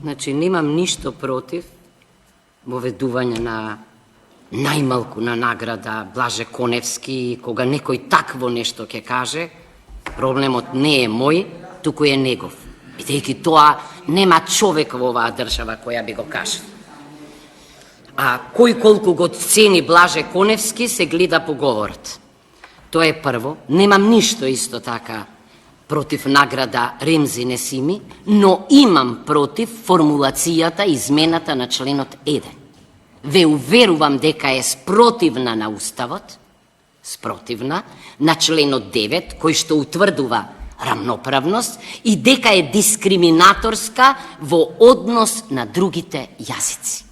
Значи, немам ништо против воведување на најмалку на награда Блаже Коневски, кога некој такво нешто ќе каже, проблемот не е мој, туку е негов. Бидејќи тоа нема човек во оваа држава која би го кажа. А кој колку го цени Блаже Коневски се гледа по говорот. Тоа е прво. Немам ништо исто така против награда Ремзи Несими, но имам против формулацијата, измената на членот 1. Ве уверувам дека е спротивна на Уставот, спротивна на членот 9, кој што утврдува рамноправност и дека е дискриминаторска во однос на другите јазици.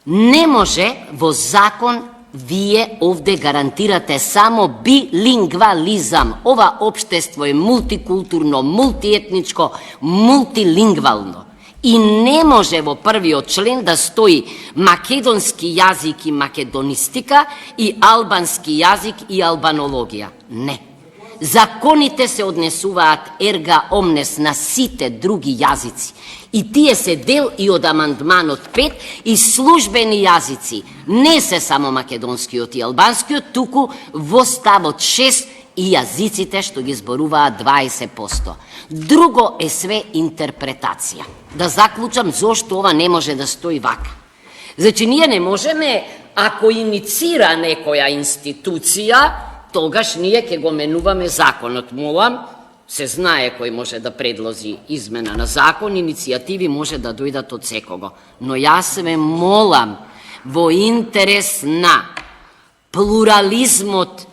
Не може во закон вие овде гарантирате само билингвализам. Ова општество е мултикултурно, мултиетничко, мултилингвално. И не може во првиот член да стои македонски јазик и македонистика и албански јазик и албанологија. Не. Законите се однесуваат ерга омнес на сите други јазици. И тие се дел и од амандманот 5 и службени јазици. Не се само македонскиот и албанскиот, туку во ставот 6 и јазиците што ги зборуваат 20%. Друго е све интерпретација. Да заклучам зошто ова не може да стои вака. Значи, ние не можеме, ако иницира некоја институција, тогаш ние ќе го менуваме законот. Молам, се знае кој може да предложи измена на закон, иницијативи може да дојдат од секого. Но јас ве молам, во интерес на плурализмот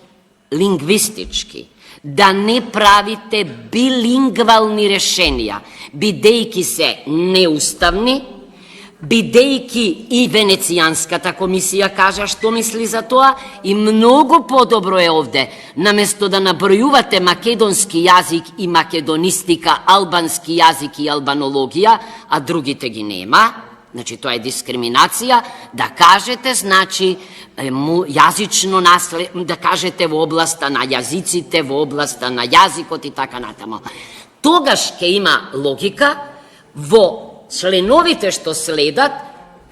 лингвистички, да не правите билингвални решенија, бидејќи се неуставни, бидејќи и Венецијанската комисија кажа што мисли за тоа, и многу подобро е овде, наместо да набројувате македонски јазик и македонистика, албански јазик и албанологија, а другите ги нема, значи тоа е дискриминација, да кажете, значи, јазично наслед, да кажете во областа на јазиците, во областа на јазикот и така натаму. Тогаш ќе има логика во членовите што следат,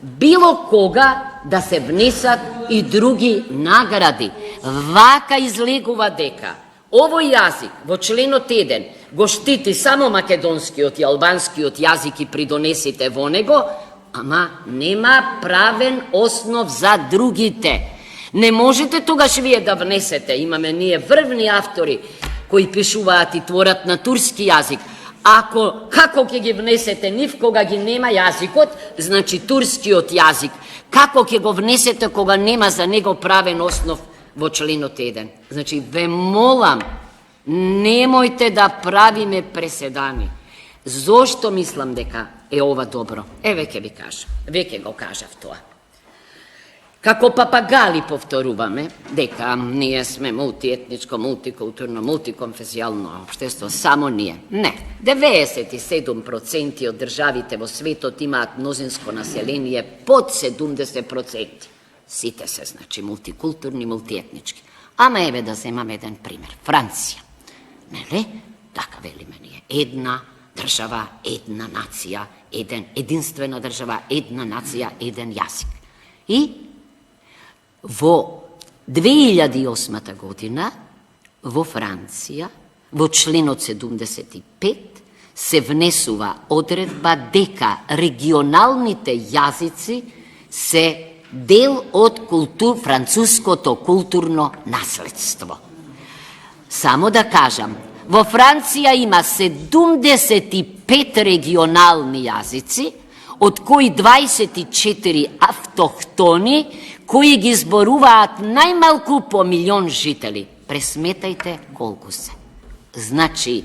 било кога да се внесат и други награди. Вака излегува дека овој јазик во членот 1 го штити само македонскиот и албанскиот јазик и придонесите во него, ама нема правен основ за другите. Не можете тогаш вие да внесете, имаме ние врвни автори кои пишуваат и творат на турски јазик. Како ќе ги внесете нив кога ги нема јазикот, значи турскиот јазик, како ќе го внесете кога нема за него правен основ во членот 1? Значи, ве молам, немојте да правиме преседани. Зошто мислам дека е ова добро? Еве ќе ви кажам, веќе го кажав тоа. Како папагали повторуваме дека ние сме мултиетничко, мултикултурно, мултиконфесијално општество, само ние. Не. 97% од државите во светот имаат мнозинско население под 70%. Сите се, значи, мултикултурни, мултиетнички. Ама еве да земаме еден пример. Франција. Нели? Така велиме ние. Една држава, една нација, единствена држава, една нација, еден јазик. И во 2008 година во Франција, во членот 75, се внесува одредба дека регионалните јазици се дел од француското културно наследство. Само да кажам, во Франција има 75 регионални јазици, од кои 24 автохтони, кои ги зборуваат најмалку по 1.000.000 жители. Пресметајте колку се. Значи,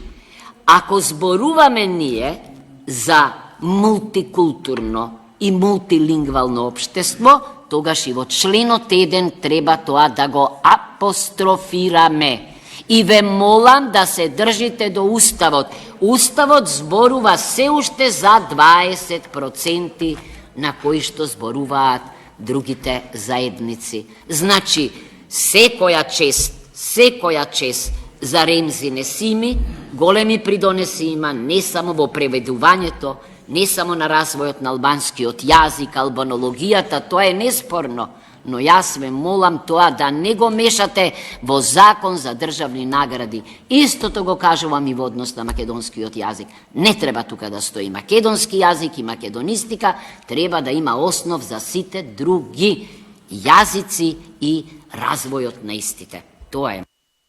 ако зборуваме ние за мултикултурно и мултилингвално општество, тогаш и во членот 1 треба тоа да го апострофираме. И ве молам да се држите до Уставот. Уставот зборува се уште за 20% на кои што зборуваат другите заедници. Значи, секоја чест за Ремзи Несими, големи придонеси има не само во преведувањето, не само на развојот на албанскиот јазик, албанологијата, тоа е неспорно, но јас ве молам тоа да не го мешате во закон за државни награди. Истото го кажувам и во однос на македонскиот јазик. Не треба тука да стои македонски јазик и македонистика, треба да има основ за сите други јазици и развојот на истите. Тоа е.